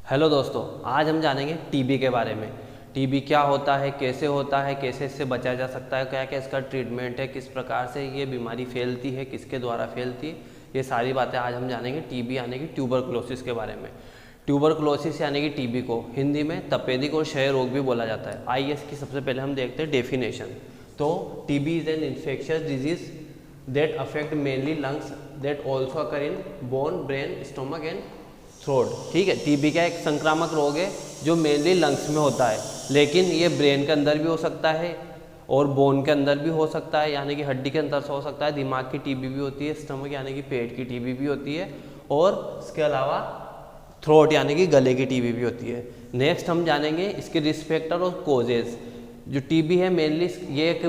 Hello दोस्तों, आज हम जानेंगे टीबी के बारे में। टीबी क्या होता है, कैसे इससे बचा जा सकता है, क्या क्या इसका ट्रीटमेंट है, किस प्रकार से ये बीमारी फैलती है, किसके द्वारा फैलती है, ये सारी बातें आज हम जानेंगे टीबी यानी कि ट्यूबरकुलोसिस के बारे में। ट्यूबरकुलोसिस यानी कि टीबी को हिंदी में तपेदिक और क्षय रोग भी बोला जाता है। आइए इसकी सबसे पहले हम देखते हैं डेफिनेशन। तो TB is an infectious disease that affect mainly lungs that also occur in bone, brain, stomach and throat. ठीक है, टीबी का एक संक्रामक रोग है जो मेनली लंग्स में होता है, लेकिन ये ब्रेन के अंदर भी हो सकता है और बोन के अंदर भी हो सकता है, यानी कि हड्डी के अंदर से हो सकता है। दिमाग की टीबी भी होती है, स्टमक यानी कि पेट की टीबी भी होती है, और इसके अलावा थ्रोट यानी कि गले की टीबी भी होती है। नेक्स्ट हम जानेंगे इसके रिस्क फैक्टर और कोजेज। जो टीबी है मेनली ये एक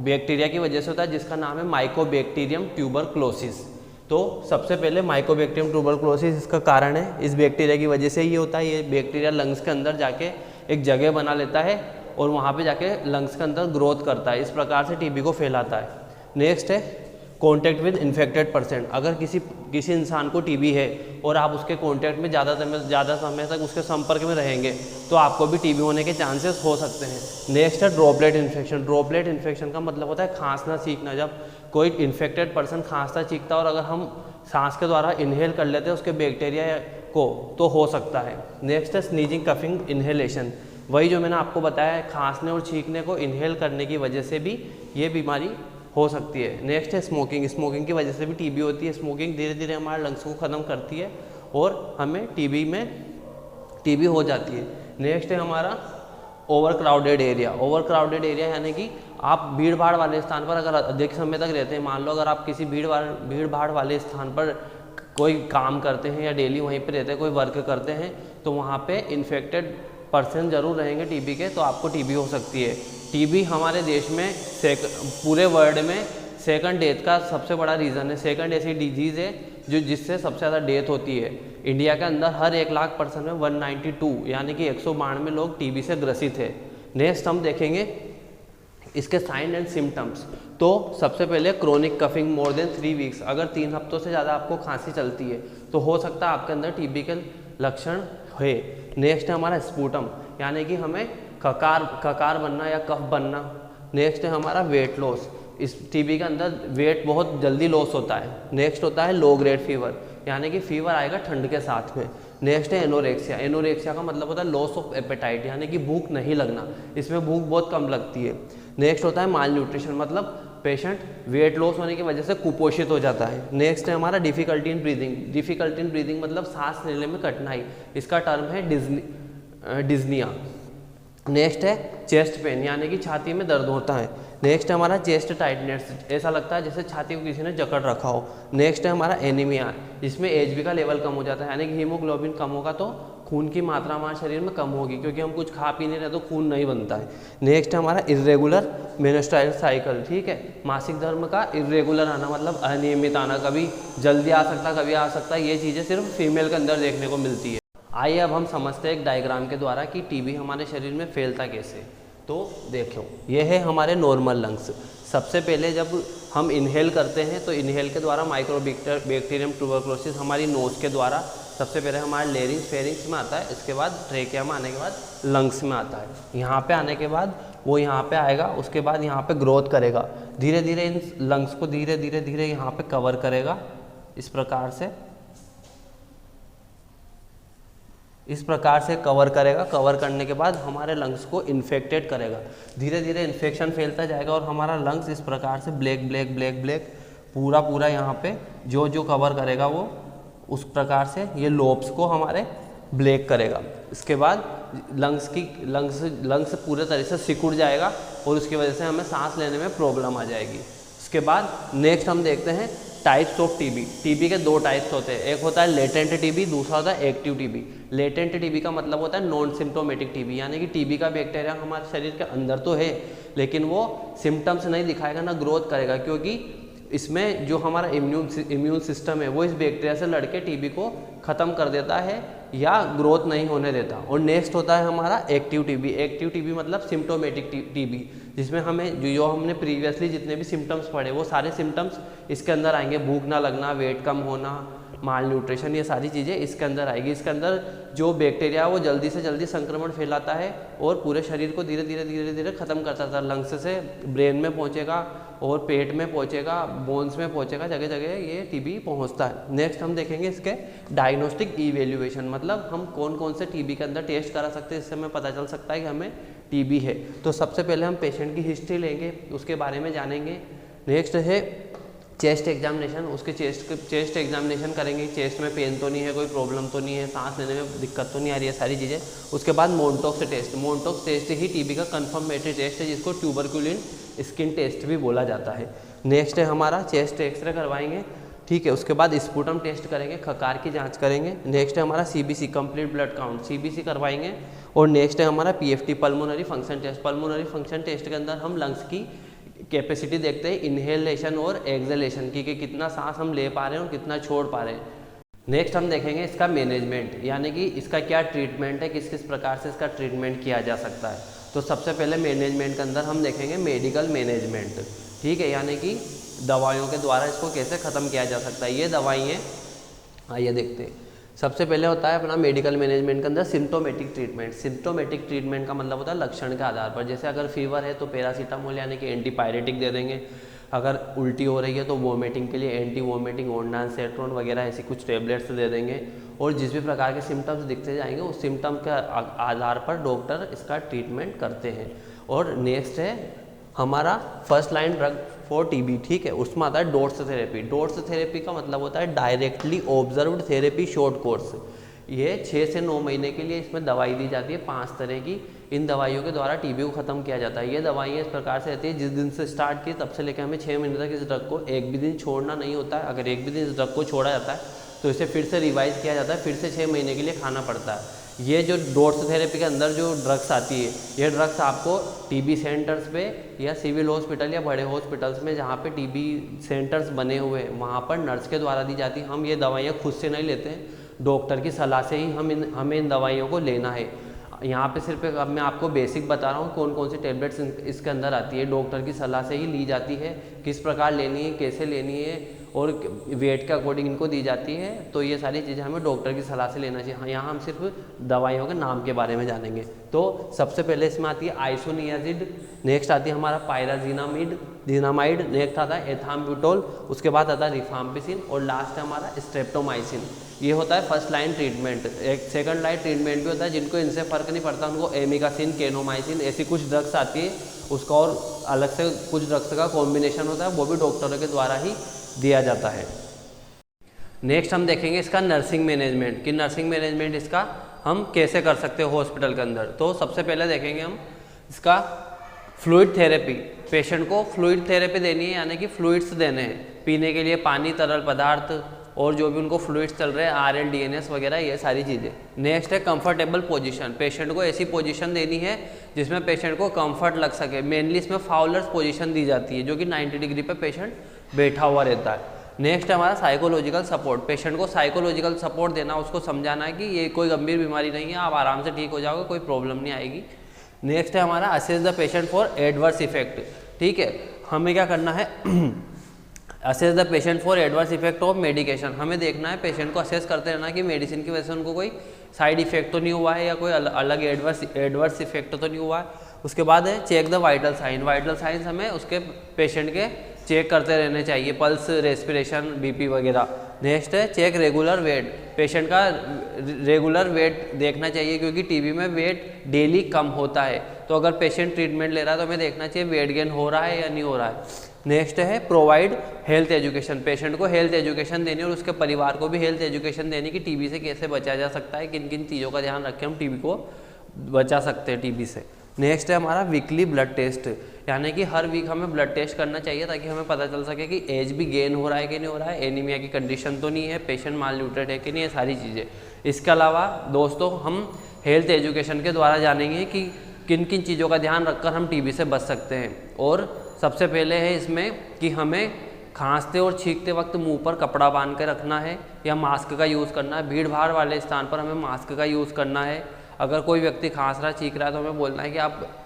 बैक्टीरिया की वजह से होता है जिसका नाम है माइकोबैक्टीरियम ट्यूबरकुलोसिस। तो सबसे पहले माइकोबैक्टीरियम ट्यूबरकुलोसिस इसका कारण है, इस बैक्टीरिया की वजह से ये होता है। ये बैक्टीरिया लंग्स के अंदर जाके एक जगह बना लेता है और वहाँ पे जाके लंग्स के अंदर ग्रोथ करता है, इस प्रकार से टीबी को फैलाता है। नेक्स्ट है कॉन्टैक्ट विद इन्फेक्टेड पर्सन। अगर किसी इंसान को टीबी है और आप उसके कॉन्टैक्ट में ज़्यादा समय तक उसके संपर्क में रहेंगे तो आपको भी टीबी होने के चांसेस हो सकते हैं। नेक्स्ट है ड्रॉपलेट इन्फेक्शन। ड्रॉपलेट इन्फेक्शन का मतलब होता है खांसना छींकना। जब कोई इन्फेक्टेड पर्सन खांसता छींकता और अगर हम सांस के द्वारा इनहेल कर लेते हैं उसके बैक्टीरिया को तो हो सकता है। नेक्स्ट है स्नीजिंग कफिंग इनहेलेशन। वही जो मैंने आपको बताया है, खांसने और छींकने को इनहेल करने की वजह से भी ये बीमारी हो सकती है। नेक्स्ट है स्मोकिंग। स्मोकिंग की वजह से भी टीबी होती है। स्मोकिंग धीरे धीरे हमारे लंग्स को ख़त्म करती है और हमें टीबी हो जाती है। नेक्स्ट है हमारा over crowded area. Over crowded area यानी कि आप भीड़ भाड़ वाले स्थान पर अगर अधिक समय तक रहते हैं, मान लो अगर आप किसी भीड़ भाड़ वाले स्थान पर कोई काम करते हैं या डेली वहीं पर रहते हैं, कोई वर्क करते हैं, तो वहाँ पे इन्फेक्टेड पर्सन जरूर रहेंगे टीबी के, तो आपको टीबी हो सकती है। टीबी हमारे देश में पूरे वर्ल्ड में सेकंड डेथ का सबसे बड़ा रीज़न है। सेकंड ऐसी डिजीज़ है जिससे सबसे ज़्यादा डेथ होती है। इंडिया के अंदर हर 1 लाख पर्सन में 192 यानी कि 192 लोग टीबी से ग्रसित है। नेक्स्ट हम देखेंगे इसके साइन एंड सिम्टम्स। तो सबसे पहले chronic coughing more than 3 weeks. अगर 3 हफ्तों से ज़्यादा आपको खांसी चलती है तो हो सकता है आपके अंदर टीबी के लक्षण है। नेक्स्ट है हमारा स्पूटम, यानी कि हमें ककार बनना या कफ बनना। नेक्स्ट है हमारा वेट लॉस। इस टीबी के अंदर वेट बहुत जल्दी लॉस होता है। नेक्स्ट होता है लो ग्रेड फीवर, यानी कि फीवर आएगा ठंड के साथ में। नेक्स्ट है एनोरेक्सिया। एनोरेक्सिया का मतलब होता है लॉस ऑफ एपेटाइट, यानी कि भूख नहीं लगना, इसमें भूख बहुत कम लगती है। नेक्स्ट होता है माल न्यूट्रिशन, मतलब पेशेंट वेट लॉस होने की वजह से कुपोषित हो जाता है। नेक्स्ट है हमारा difficulty in breathing. Difficulty in breathing मतलब सांस लेने में कठिनाई, इसका टर्म है डिज्निया। नेक्स्ट है चेस्ट पेन, यानी कि छाती में दर्द होता है। नेक्स्ट है हमारा चेस्ट टाइटनेस, ऐसा लगता है जैसे छाती को किसी ने जकड़ रखा हो। नेक्स्ट है हमारा एनीमिया, जिसमें एचबी का लेवल कम हो जाता है, यानी कि हीमोग्लोबिन कम होगा तो खून की मात्रा हमारे शरीर में कम होगी, क्योंकि हम कुछ खा पी नहीं रहे तो खून नहीं बनता है। नेक्स्ट है हमारा इर्रेगुलर मेनस्ट्रुअल साइकिल। ठीक है, मासिक धर्म का इर्रेगुलर आना मतलब अनियमित आना, कभी जल्दी आ सकता कभी आ सकता है। ये चीज़ें सिर्फ फीमेल के अंदर देखने को मिलती है। आइए अब हम समझते हैं एक डायग्राम के द्वारा कि टीबी हमारे शरीर में फैलता कैसे। तो देखो, ये है हमारे नॉर्मल लंग्स। सबसे पहले जब हम इनहेल करते हैं तो इनहेल के द्वारा माइकोबैक्टीरियम ट्यूबरकुलोसिस हमारी नोज़ के द्वारा सबसे पहले हमारे लेरिंग्स फेरिंग्स में आता है, इसके बाद ट्रेकिया में आने के बाद लंग्स में आता है। यहाँ पे आने के बाद वो यहाँ पे आएगा, उसके बाद यहाँ पे ग्रोथ करेगा, धीरे धीरे इन लंग्स को धीरे धीरे यहाँ पे कवर करेगा। इस प्रकार से कवर करेगा। कवर करने के बाद हमारे लंग्स को इन्फेक्टेड करेगा, धीरे धीरे इन्फेक्शन फैलता जाएगा और हमारा लंग्स इस प्रकार से ब्लैक पूरा यहाँ पे जो कवर करेगा वो उस प्रकार से ये लोब्स को हमारे ब्लैक करेगा। इसके बाद लंग्स पूरे तरह से सिकुड़ जाएगा और उसकी वजह से हमें सांस लेने में प्रॉब्लम आ जाएगी। इसके बाद नेक्स्ट हम देखते हैं टाइप्स ऑफ टीबी। टीबी के 2 टाइप्स होते हैं, एक होता है लेटेंट टीबी, दूसरा होता है एक्टिव टीबी। लेटेंट टीबी का मतलब होता है नॉन सिम्टोमेटिक टीबी, यानी कि टीबी का बैक्टीरिया हमारे शरीर के अंदर तो है लेकिन वो सिम्टम्स नहीं दिखाएगा, ना ग्रोथ करेगा, क्योंकि इसमें जो हमारा इम्यून सिस्टम है वो इस बैक्टीरिया से लड़के टीबी को ख़त्म कर देता है या ग्रोथ नहीं होने देता। और नेक्स्ट होता है हमारा एक्टिव टीबी। एक्टिव टीबी मतलब सिम्टोमेटिक टीबी, जिसमें हमें जो हमने प्रीवियसली जितने भी सिम्टम्स पढ़े वो सारे सिम्टम्स इसके अंदर आएंगे। भूख ना लगना, वेट कम होना, माल न्यूट्रिशन, ये सारी चीज़ें इसके अंदर आएगी। इसके अंदर जो बैक्टीरिया है वो जल्दी से जल्दी संक्रमण फैलाता है और पूरे शरीर को धीरे धीरे ख़त्म करता था। लंग्स से ब्रेन में पहुँचेगा और पेट में पहुँचेगा, बोन्स में पहुँचेगा, जगह जगह ये टीबी पहुँचता है। नेक्स्ट हम देखेंगे इसके डायग्नोस्टिक इवेल्युएशन, मतलब हम कौन कौन से टीबी के अंदर टेस्ट करा सकते हैं, इससे हमें पता चल सकता है कि हमें टीबी है। तो सबसे पहले हम पेशेंट की हिस्ट्री लेंगे, उसके बारे में जानेंगे। नेक्स्ट है चेस्ट एग्जामिनेशन, उसके चेस्ट एग्जामिनेशन करेंगे, चेस्ट में पेन तो नहीं है, कोई प्रॉब्लम तो नहीं है, सांस लेने में दिक्कत तो नहीं आ रही है, सारी चीज़ें। उसके बाद मोन्टॉक्स टेस्ट, मोन्टॉक्स टेस्ट ही टीबी का कंफर्मेटरी टेस्ट है, जिसको ट्यूबरकुलिन स्किन टेस्ट भी बोला जाता है। नेक्स्ट है हमारा चेस्ट एक्सरे करवाएंगे, ठीक है। उसके बाद स्पूटम टेस्ट करेंगे, खकार की जांच करेंगे। नेक्स्ट है हमारा CBC complete blood count, CBC करवाएंगे। और नेक्स्ट है हमारा PFT pulmonary function test, pulmonary function test के अंदर हम लंग्स की कैपेसिटी देखते हैं, इनहेलेशन और एक्सहेलेशन की, कि कितना सांस हम ले पा रहे हैं और कितना छोड़ पा रहे हैं। नेक्स्ट हम देखेंगे इसका मैनेजमेंट, यानी कि इसका क्या ट्रीटमेंट है, किस किस प्रकार से इसका ट्रीटमेंट किया जा सकता है। तो सबसे पहले मैनेजमेंट के अंदर हम देखेंगे मेडिकल मैनेजमेंट, ठीक है, यानी कि दवाइयों के द्वारा इसको कैसे ख़त्म किया जा सकता है। ये दवाइयाँ आइए देखते हैं। सबसे पहले होता है अपना मेडिकल मैनेजमेंट के अंदर सिम्टोमेटिक ट्रीटमेंट। सिम्टोमेटिक ट्रीटमेंट का मतलब होता है लक्षण के आधार पर, जैसे अगर फीवर है तो पैरासीटामोल यानी कि एंटीपायरेटिक दे देंगे, अगर उल्टी हो रही है तो वोमिटिंग के लिए एंटी वोमिटिंग ओंडानसेट्रोन वगैरह ऐसी कुछ टेबलेट्स दे देंगे। और जिस भी प्रकार के सिम्टम्स दिखते जाएंगे उस सिम्टम के आधार पर डॉक्टर इसका ट्रीटमेंट करते हैं। और नेक्स्ट है हमारा first line drug for TB, ठीक है, उसमें आता है डोट्स थेरेपी। डोट्स थेरेपी का मतलब होता है directly observed therapy short course. ये 6 से 9 महीने के लिए इसमें दवाई दी जाती है, 5 तरह की। इन दवाइयों के द्वारा टीबी को ख़त्म किया जाता है। ये दवाइयाँ इस प्रकार से रहती है, जिस दिन से स्टार्ट की तब से लेकर हमें 6 महीने तक इस ड्रग को एक भी दिन छोड़ना नहीं होता है। अगर एक भी दिन इस ड्रग को छोड़ा जाता है तो इसे फिर से रिवाइज किया जाता है, फिर से 6 महीने के लिए खाना पड़ता है। ये जो डोट्स थेरेपी के अंदर जो ड्रग्स आती है, ये ड्रग्स आपको टीबी सेंटर्स पे या सिविल हॉस्पिटल या बड़े हॉस्पिटल्स में जहाँ पे टीबी सेंटर्स बने हुए हैं वहाँ पर नर्स के द्वारा दी जाती है। हम ये दवाइयाँ खुद से नहीं लेते हैं, डॉक्टर की सलाह से ही हमें इन दवाइयों को लेना है। यहाँ पे सिर्फ अब मैं आपको बेसिक बता रहा हूँ कौन कौन सी टेबलेट्स इसके अंदर आती है, डॉक्टर की सलाह से ही ली जाती है, किस प्रकार लेनी है, कैसे लेनी है और वेट के अकॉर्डिंग इनको दी जाती है। तो ये सारी चीज़ें हमें डॉक्टर की सलाह से लेना चाहिए। हाँ, यहाँ हम सिर्फ दवाइयों के नाम के बारे में जानेंगे। तो सबसे पहले इसमें आती है आइसोनियाजिड, नेक्स्ट आती है हमारा पायराजिनामाइड, नेक्स्ट आता है एथाम्ब्यूटोल, उसके बाद आता है रिफाम्पिसिन और लास्ट है हमारा स्ट्रेप्टोमाइसिन। ये होता है फर्स्ट लाइन ट्रीटमेंट। एक सेकंड लाइन ट्रीटमेंट भी होता है, जिनको इनसे फ़र्क नहीं पड़ता उनको एमिकासिन, केनोमाइसिन ऐसी कुछ ड्रग्स आती है, उसका और अलग से कुछ ड्रग्स का कॉम्बिनेशन होता है, वो भी डॉक्टरों के द्वारा ही दिया जाता है। नेक्स्ट हम देखेंगे इसका नर्सिंग मैनेजमेंट, कि नर्सिंग मैनेजमेंट इसका हम कैसे कर सकते हैं हॉस्पिटल के अंदर। तो सबसे पहले देखेंगे हम इसका फ्लूइड थेरेपी। पेशेंट को फ्लूइड थेरेपी देनी है, यानी कि फ्लूइड्स देने हैं पीने के लिए, पानी, तरल पदार्थ और जो भी उनको फ्लूइड्स चल रहे हैं, RN, DNS वगैरह, ये सारी चीज़ें। नेक्स्ट है कंफर्टेबल पोजीशन। पेशेंट को ऐसी पोजीशन देनी है जिसमें पेशेंट को कंफर्ट लग सके। मेनली इसमें फाउलर्स पोजीशन दी जाती है, जो कि 90 डिग्री पे पेशेंट बैठा हुआ रहता है। नेक्स्ट है हमारा साइकोलॉजिकल सपोर्ट। पेशेंट को साइकोलॉजिकल सपोर्ट देना, उसको समझाना है कि ये कोई गंभीर बीमारी नहीं है, आप आराम से ठीक हो जाओगे, कोई प्रॉब्लम नहीं आएगी। नेक्स्ट है हमारा assess the patient for adverse effect. ठीक है, हमें क्या करना है assess the patient for adverse effect of medication. हमें देखना है, पेशेंट को असेस करते रहना कि मेडिसिन की वजह से उनको कोई साइड इफेक्ट तो नहीं हुआ है या कोई अलग एडवर्स इफेक्ट तो नहीं हुआ है। उसके बाद है check the vital sign. Vital signs हमें उसके पेशेंट के चेक करते रहने चाहिए, पल्स, रेस्पिरेशन, BP वगैरह। नेक्स्ट है चेक रेगुलर वेट। पेशेंट का रेगुलर वेट देखना चाहिए, क्योंकि टीबी में वेट डेली कम होता है। तो अगर पेशेंट ट्रीटमेंट ले रहा है तो हमें देखना चाहिए वेट गेन हो रहा है या नहीं हो रहा है। नेक्स्ट है प्रोवाइड हेल्थ एजुकेशन। पेशेंट को हेल्थ एजुकेशन देनी और उसके परिवार को भी हेल्थ एजुकेशन देनी कि टीबी से कैसे बचा जा सकता है, किन किन चीज़ों का ध्यान रखें हम टीबी को बचा सकते हैं टीबी से। नेक्स्ट है हमारा वीकली ब्लड टेस्ट, यानी कि हर वीक हमें ब्लड टेस्ट करना चाहिए ताकि हमें पता चल सके कि एज भी गेन हो रहा है कि नहीं हो रहा है, एनीमिया की कंडीशन तो नहीं है, पेशेंट माल न्यूट्रेट है कि नहीं है, सारी चीज़ें। इसके अलावा दोस्तों हम हेल्थ एजुकेशन के द्वारा जानेंगे कि किन किन चीज़ों का ध्यान रखकर हम टीबी से बच सकते हैं। और सबसे पहले है इसमें कि हमें खांसते और छींकते वक्त मुंह पर कपड़ा बांध के रखना है या मास्क का यूज़ करना है। भीड़ भाड़ वाले स्थान पर हमें मास्क का यूज़ करना है। अगर कोई व्यक्ति खांस रहा, छींक रहा है तो हमें बोलना है कि आप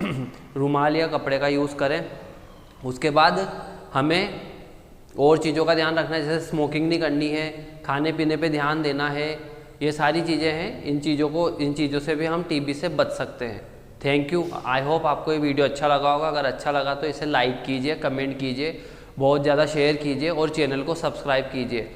रुमाल या कपड़े का यूज़ करें। उसके बाद हमें और चीज़ों का ध्यान रखना है, जैसे स्मोकिंग नहीं करनी है, खाने पीने पे ध्यान देना है। ये सारी चीज़ें हैं, इन चीज़ों से भी हम टीबी से बच सकते हैं। Thank you. आई होप आपको ये वीडियो अच्छा लगा होगा। अगर अच्छा लगा तो इसे लाइक कीजिए, कमेंट कीजिए, बहुत ज़्यादा शेयर कीजिए और चैनल को सब्सक्राइब कीजिए।